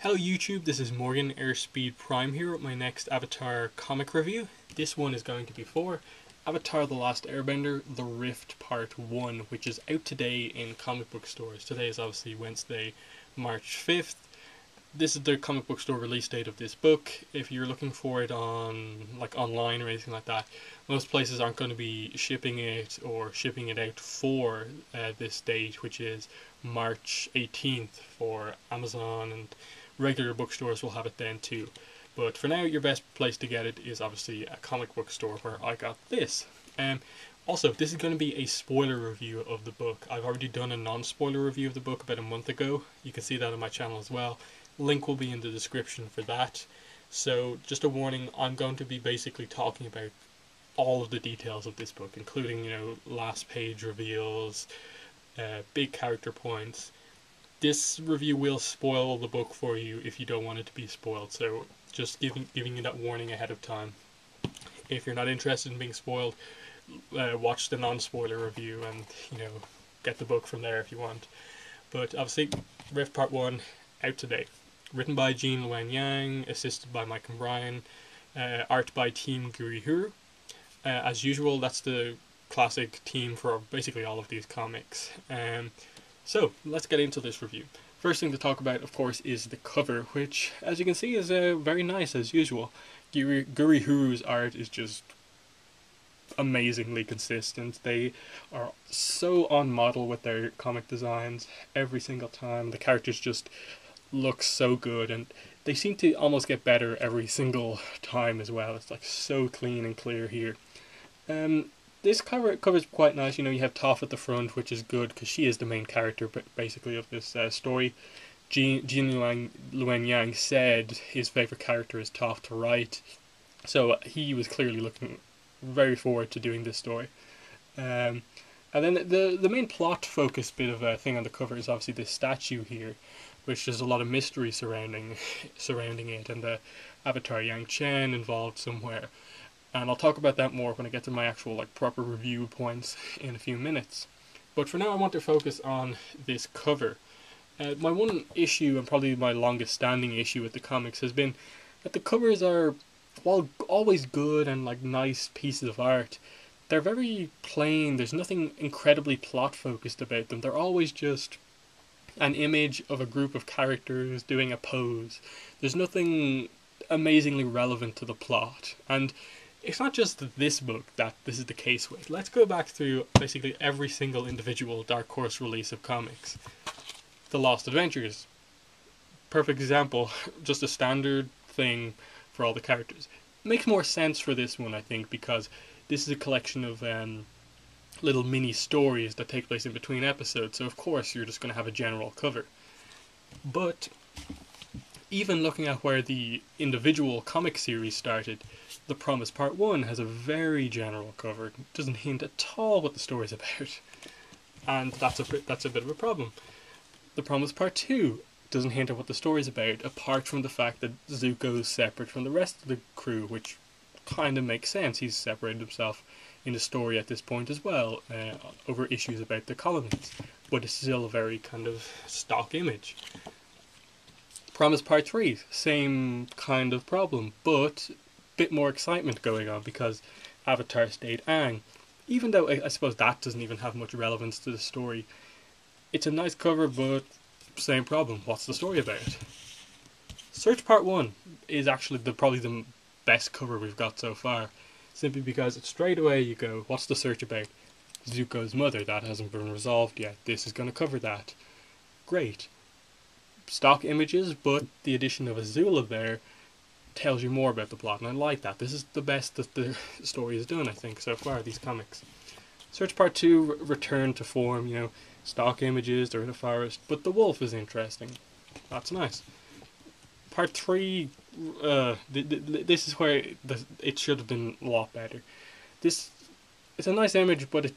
Hello YouTube, this is Morgan Airspeed Prime here with my next Avatar comic review. This one is going to be for Avatar The Last Airbender, The Rift Part 1, which is out today in comic book stores. Today is obviously Wednesday, March 5th. This is the comic book store release date of this book. If you're looking for it on online or anything like that, most places aren't going to be shipping it or shipping it out for this date, which is March 18th for Amazon, and regular bookstores will have it then too. But for now, your best place to get it is obviously a comic book store where I got this. Also, this is going to be a spoiler review of the book. I've already done a non-spoiler review of the book about a month ago. You can see that on my channel as well. Link will be in the description for that. So, just a warning, I'm going to be basically talking about all of the details of this book, including, last page reveals, big character points. This review will spoil the book for you if you don't want it to be spoiled, so just giving you that warning ahead of time. If you're not interested in being spoiled, watch the non-spoiler review and, get the book from there if you want. But obviously, Rift Part 1, out today. Written by Gene Luen Yang, assisted by Mike and Brian, art by Team Gurihiru. As usual, that's the classic team for basically all of these comics. So, let's get into this review. First thing to talk about, of course, is the cover, which, as you can see, is very nice as usual. Gurihiru's art is just amazingly consistent. They are so on model with their comic designs every single time. The characters just look so good, and they seem to almost get better every single time as well. It's like so clean and clear here. This cover's quite nice. You have Toph at the front, which is good because she is the main character basically of this story. Gene Luen Yang said his favourite character is Toph to write, so he was clearly looking very forward to doing this story. And then the main plot focus bit of a thing on the cover is obviously this statue here, which there's a lot of mystery surrounding it, and the Avatar Yang Chen involved somewhere. And I'll talk about that more when I get to my actual proper review points in a few minutes. But for now, I want to focus on this cover. My one issue, and probably my longest standing issue with the comics, has been that the covers are, while always good and nice pieces of art, they're very plain. There's nothing incredibly plot focused about them. They're always just an image of a group of characters doing a pose. There's nothing amazingly relevant to the plot. And it's not just this book that this is the case with. Let's go back through basically every single individual Dark Horse release of comics. The Lost Adventures. Perfect example. Just a standard thing for all the characters. Makes more sense for this one, I think, because this is a collection of little mini stories that take place in between episodes, so of course you're just going to have a general cover. But even looking at where the individual comic series started, The Promise Part 1 has a very general cover. It doesn't hint at all what the story's about. And that's a bit of a problem. The Promise Part 2 doesn't hint at what the story's about, apart from the fact that Zuko's separate from the rest of the crew, which kind of makes sense. He's separated himself in the story at this point as well, over issues about the colonies. But it's still a very kind of stock image. Promise Part 3, same kind of problem, but a bit more excitement going on because Avatar stayed Aang. Even though I suppose that doesn't even have much relevance to the story, it's a nice cover, but same problem. What's the story about? Search Part 1 is actually probably the best cover we've got so far, simply because straight away you go, what's the search about? Zuko's mother. That hasn't been resolved yet. This is going to cover that. Great. Stock images, but the addition of Azula there tells you more about the plot, and I like that. This is the best that the story has done, I think, so far, these comics. Search Part 2, return to form, stock images, they're in a forest, but the wolf is interesting. That's nice. Part 3, this is where it should have been a lot better. It's a nice image, but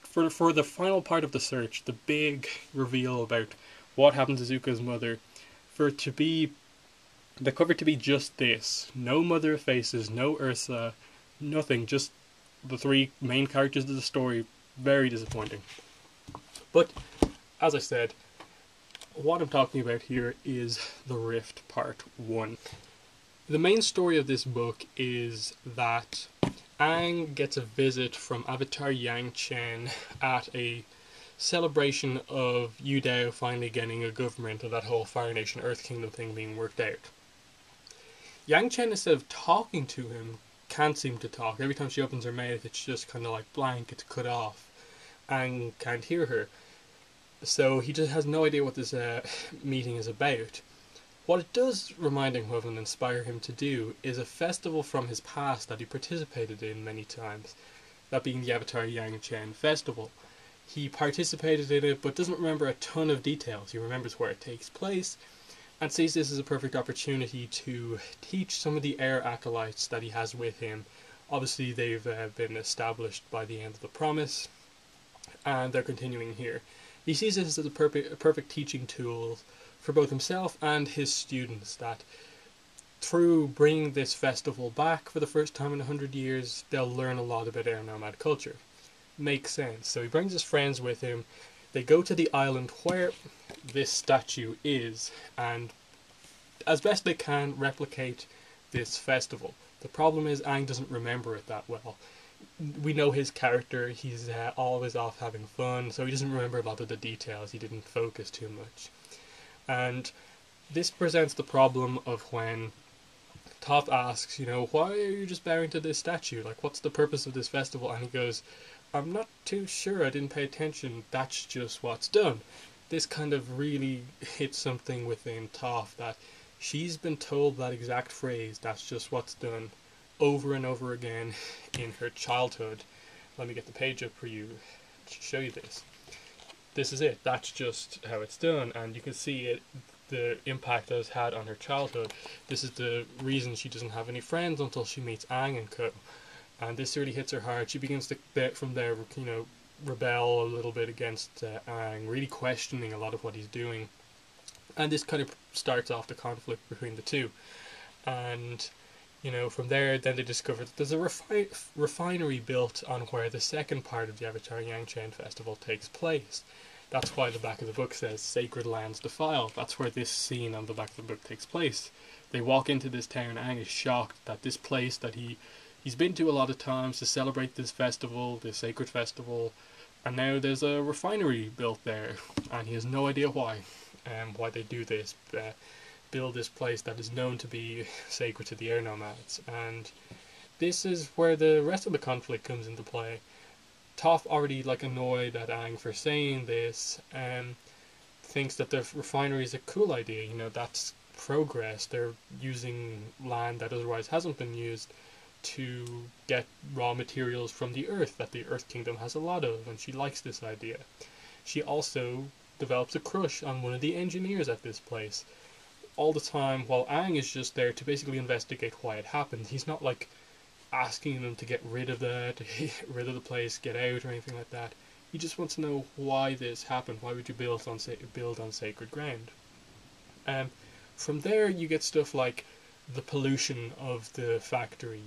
for the final part of the search, the big reveal about what happened to Zuko's mother, for it to be the cover to be just this, no Mother of Faces, no Ursa, nothing, just the three main characters of the story, very disappointing. But as I said, What I'm talking about here is The Rift Part 1. The main story of this book is that Aang gets a visit from Avatar Yang Chen at a celebration of Yu Dao finally getting a government and that whole Fire Nation Earth Kingdom thing being worked out. Yang Chen, instead of talking to him, can't seem to talk. Every time she opens her mouth, it's just kind of like blank, it's cut off. Aang can't hear her. So he just has no idea what this meeting is about. What it does remind him of and inspire him to do is a festival from his past that he participated in many times, that being the Avatar Yang Chen Festival. He participated in it but doesn't remember a ton of details. He remembers where it takes place and sees this as a perfect opportunity to teach some of the air acolytes that he has with him. Obviously they've been established by the end of the promise and they're continuing here. He sees this as a perfect teaching tool for both himself and his students, that through bringing this festival back for the first time in 100 years, they'll learn a lot about air nomad culture. Makes sense. So he brings his friends with him. They go to the island where this statue is, and as best they can, replicate this festival. The problem is Aang doesn't remember it that well. We know his character, he's always off having fun, so he doesn't remember a lot of the details, he didn't focus too much. And this presents the problem of when Toph asks, why are you just bowing to this statue? Like, what's the purpose of this festival? And he goes, I'm not too sure, I didn't pay attention, that's just what's done. This kind of really hits something within Toph, that she's been told that exact phrase, that's just what's done, over and over again in her childhood. Let me get the page up for you to show you this. This is it, that's just how it's done, and you can see it, the impact that it's had on her childhood. This is the reason she doesn't have any friends until she meets Aang and co. And this really hits her hard. She begins to, from there, rebel a little bit against Aang, really questioning a lot of what he's doing. And this kind of starts off the conflict between the two. And from there, then they discover that there's a refinery built on where the second part of the Avatar Yang Chen Festival takes place. That's why the back of the book says Sacred Lands Defiled. That's where this scene on the back of the book takes place. They walk into this town. Aang is shocked that this place that he's been to a lot of times to celebrate this festival, this sacred festival, and now there's a refinery built there, and he has no idea why they do this. Build this place that is known to be sacred to the air nomads, and this is where the rest of the conflict comes into play. Toph, already annoyed at Aang for saying this, thinks that the refinery is a cool idea. That's progress. They're using land that otherwise hasn't been used to get raw materials from the earth that the Earth Kingdom has a lot of, and she likes this idea. She also develops a crush on one of the engineers at this place. All the time, while Aang is just there to basically investigate why it happened. He's not asking them to get rid of that, rid of the place, get out, or anything like that. He just wants to know why this happened. Why would you build on sacred ground? From there, you get stuff like the pollution of the factory.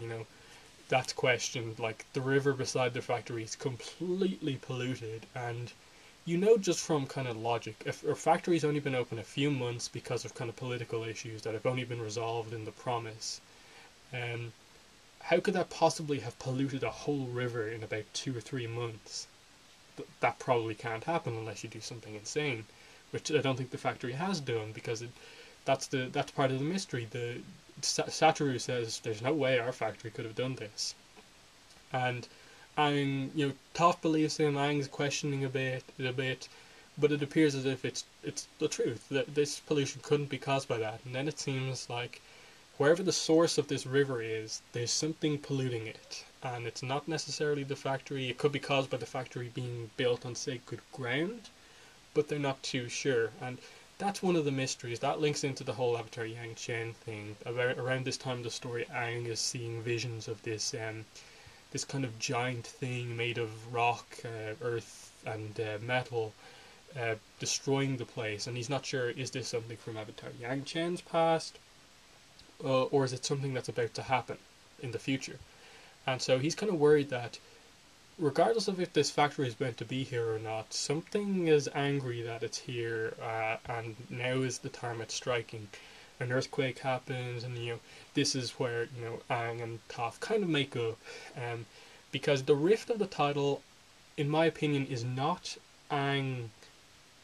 That's questioned. The river beside the factory is completely polluted, and just from kind of logic, if a factory's only been open a few months because of kind of political issues that have only been resolved in the promise, how could that possibly have polluted a whole river in about 2 or 3 months? That probably can't happen unless you do something insane, which I don't think the factory has done, because that's part of the mystery. Satoru says there's no way our factory could have done this, and Toph believes him. Aang's questioning a bit, but it appears as if it's the truth, that this pollution couldn't be caused by that. And then it seems like wherever the source of this river is, there's something polluting it, and it's not necessarily the factory. It could be caused by the factory being built on sacred ground, but they're not too sure. And that's one of the mysteries that links into the whole Avatar Yang Chen thing. Around this time of the story, Aang is seeing visions of this this kind of giant thing made of rock, earth, and metal, destroying the place, and he's not sure, is this something from Avatar Yang Chen's past, or is it something that's about to happen in the future? And so he's kind of worried that regardless of if this factory is meant to be here or not, something is angry that it's here, and now is the time it's striking. An earthquake happens, and this is where Aang and Toph kind of make up, because the rift of the title, in my opinion, is not Aang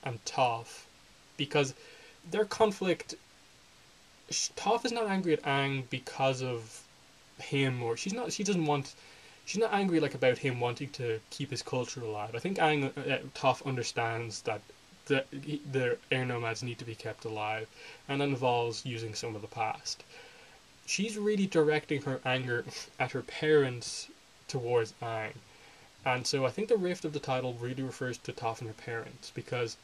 and Toph, because their conflict. Toph is not angry at Aang because of him, or she's not. She doesn't want. She's not angry like about him wanting to keep his culture alive. I think Toph understands that the air nomads need to be kept alive, and that involves using some of the past. She's really directing her anger at her parents towards Aang, and so I think the rift of the title really refers to Toph and her parents, because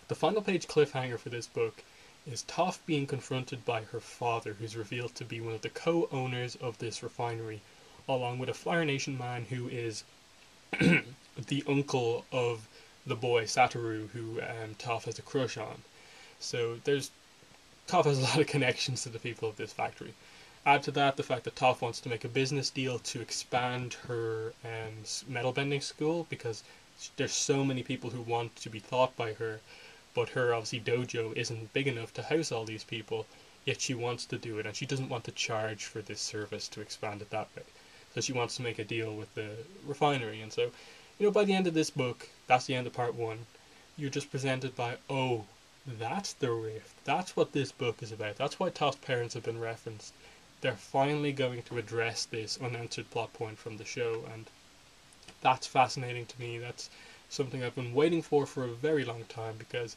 the final page cliffhanger for this book is Toph being confronted by her father, who's revealed to be one of the co-owners of this refinery, along with a Fire Nation man who is the uncle of the boy Satoru, who Toph has a crush on. So Toph has a lot of connections to the people of this factory. Add to that the fact that Toph wants to make a business deal to expand her metal bending school, because there's so many people who want to be taught by her, but her obviously dojo isn't big enough to house all these people, yet she wants to do it, and she doesn't want to charge for this service to expand it that way. So she wants to make a deal with the refinery, and so, by the end of this book, that's the end of part one, you're just presented by, oh, that's the rift, that's what this book is about, that's why Toph's parents have been referenced. They're finally going to address this unanswered plot point from the show, and that's fascinating to me. That's something I've been waiting for a very long time, because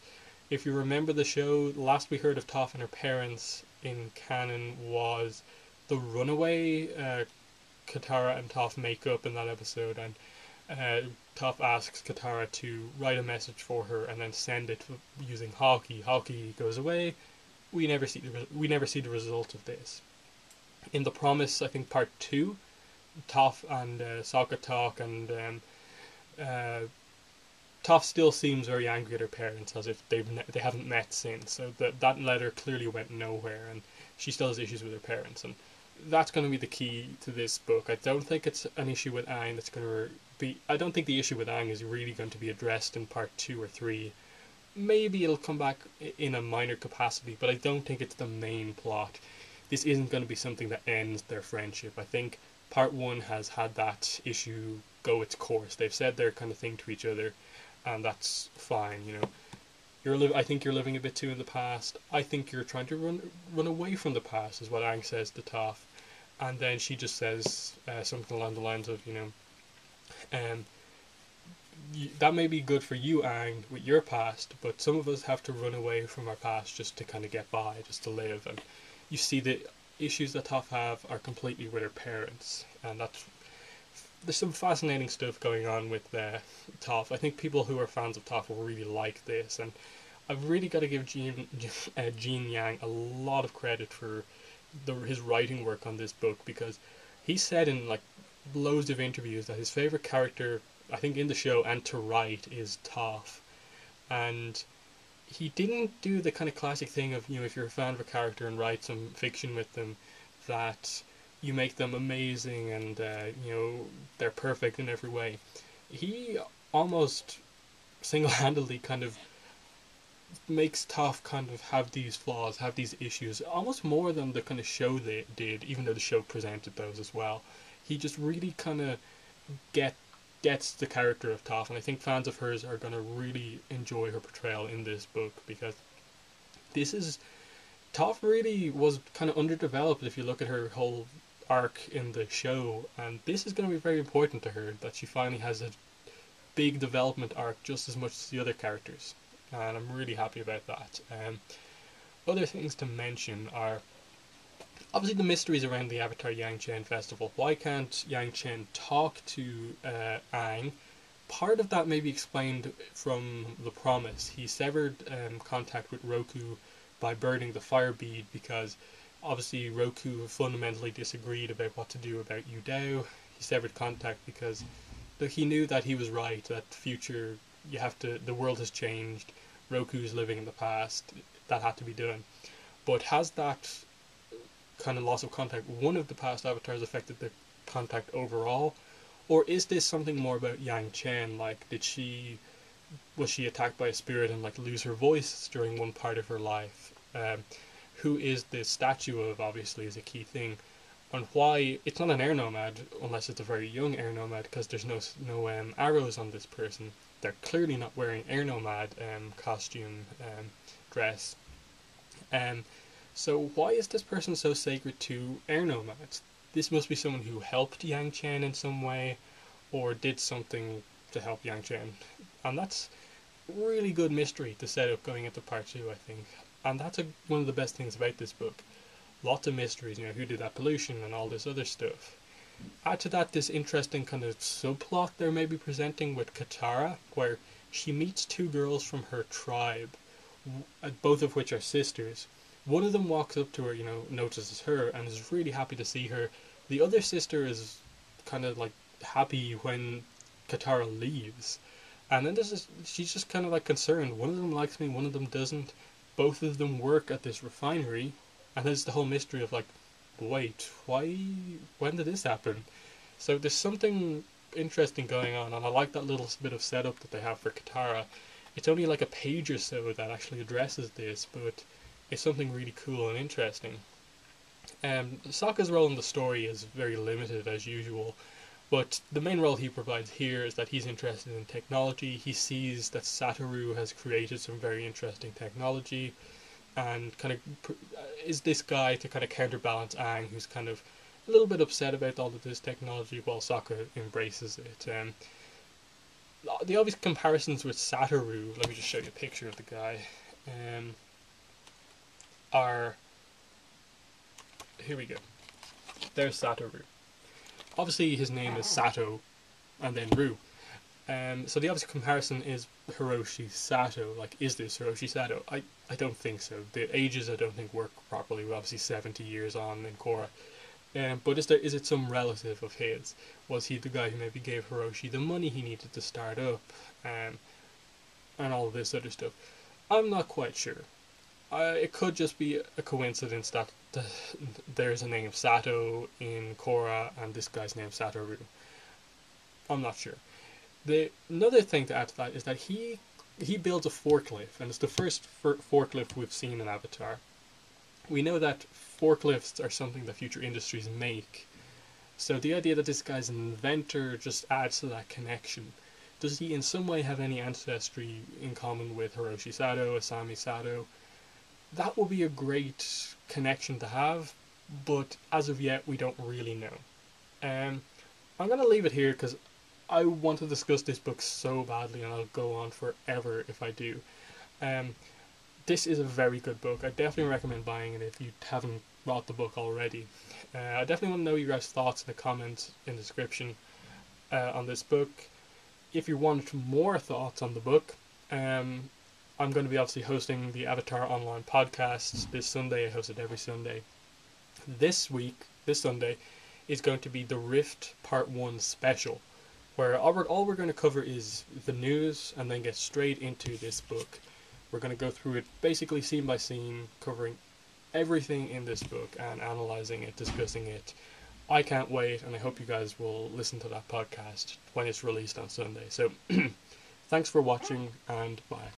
if you remember the show, the last we heard of Toph and her parents in canon was the runaway. Katara and Toph make up in that episode, and Toph asks Katara to write a message for her and then send it using Hawkeye. Hawkeye goes away. We never see the result of this. In The Promise, I think part 2, Toph and Sokka talk, and Toph still seems very angry at her parents, as if they haven't met since. So that letter clearly went nowhere, and she still has issues with her parents, and that's going to be the key to this book. I don't think it's an issue with Aang that's going to be. I don't think the issue with Aang is really going to be addressed in part 2 or 3. Maybe it'll come back in a minor capacity, but I don't think it's the main plot. This isn't going to be something that ends their friendship. I think part 1 has had that issue go its course. They've said their kind of thing to each other, and that's fine. I think you're living a bit too in the past. I think you're trying to run away from the past, is what Aang says to Toph. And then she just says something along the lines of, that may be good for you, Aang, with your past, but some of us have to run away from our past just to kind of get by, just to live. And you see the issues that Toph have are completely with her parents, and there's some fascinating stuff going on with Toph. I think people who are fans of Toph will really like this, and I've really got to give Gene Yang a lot of credit for his writing work on this book, because he said in loads of interviews that his favorite character, I think, in the show and to write is Toph, and he didn't do the kind of classic thing of, if you're a fan of a character and write some fiction with them, that you make them amazing and they're perfect in every way. He almost single-handedly kind of makes Toph kind of have these flaws, have these issues, almost more than the kind of show they did, even though the show presented those as well. He just really kind of gets the character of Toph, and I think fans of hers are going to really enjoy her portrayal in this book, because Toph really was kind of underdeveloped if you look at her whole arc in the show, and this is going to be very important to her, that she finally has a big development arc just as much as the other characters, and I'm really happy about that. Other things to mention are obviously the mysteries around the Avatar Yang Chen festival. Why can't Yang Chen talk to Aang? Part of that may be explained from The Promise. He severed contact with Roku by burning the fire bead, because obviously Roku fundamentally disagreed about what to do about Yu Dao. He severed contact because he knew that he was right, that the world has changed, Roku's living in the past, that had to be done. But has that kind of loss of contact, one of the past avatars, affected the contact overall, Or is this something more about Yang Chen? Like, was she attacked by a spirit and like lose her voice during one part of her life? Who is this statue of? Obviously, is a key thing, and why it's not an air nomad unless it's a very young air nomad, because there's no arrows on this person. They're clearly not wearing air nomad costume dress. Um, so why is this person so sacred to air nomads? This must be someone who helped Yang Chen in some way, or did something to help Yang Chen, and that's really good mystery to set up going into part two, I think. And that's one of the best things about this book. Lots of mysteries, who did that pollution and all this other stuff. Add to that this interesting kind of subplot they're maybe presenting with Katara, where she meets two girls from her tribe, both of which are sisters. One of them walks up to her, notices her, and is really happy to see her. The other sister is kind of like happy when Katara leaves. And then she's just kind of like concerned. One of them likes me, one of them doesn't. Both of them work at this refinery. And there's the whole mystery of like, wait, why, when did this happen? So there's something interesting going on, and I like that little bit of setup that they have for Katara. It's only like a page or so that actually addresses this, but it's something really cool and interesting. Sokka's role in the story is very limited as usual, but the main role he provides here is that he's interested in technology. He sees that Satoru has created some very interesting technology, and kind of is this guy to kind of counterbalance Aang, who's kind of a little bit upset about all of this technology, while Sokka embraces it. The obvious comparisons with Satoru, let me just show you a picture of the guy, are, here we go, there's Satoru. Obviously his name is Sato, and then Ru. So the obvious comparison is Hiroshi Sato. Like, is this Hiroshi Sato? I don't think so. The ages I don't think work properly. We're obviously 70 years on in Korra. But is it some relative of his? Was he the guy who maybe gave Hiroshi the money he needed to start up? And all of this other stuff. I'm not quite sure. It could just be a coincidence that there's a name Sato in Korra and this guy's name Satoru. I'm not sure. Another thing to add to that is that he builds a forklift, and it's the first forklift we've seen in Avatar. We know that forklifts are something that future industries make, so the idea that this guy's an inventor just adds to that connection. Does he in some way have any ancestry in common with Hiroshi Sato, Asami Sato? That would be a great connection to have, but as of yet we don't really know. I'm going to leave it here because I want to discuss this book so badly, and I'll go on forever if I do. This is a very good book. I definitely recommend buying it if you haven't bought the book already. I definitely want to know your guys' thoughts in the comments in the description on this book. If you want more thoughts on the book, I'm going to be obviously hosting the Avatar Online podcasts this Sunday. I host it every Sunday. This Sunday, is going to be the Rift Part 1 special, where all we're going to cover is the news and then get straight into this book. We're going to go through it basically scene by scene, covering everything in this book and analysing it, discussing it. I can't wait, and I hope you guys will listen to that podcast when it's released on Sunday. So, thanks for watching, and bye.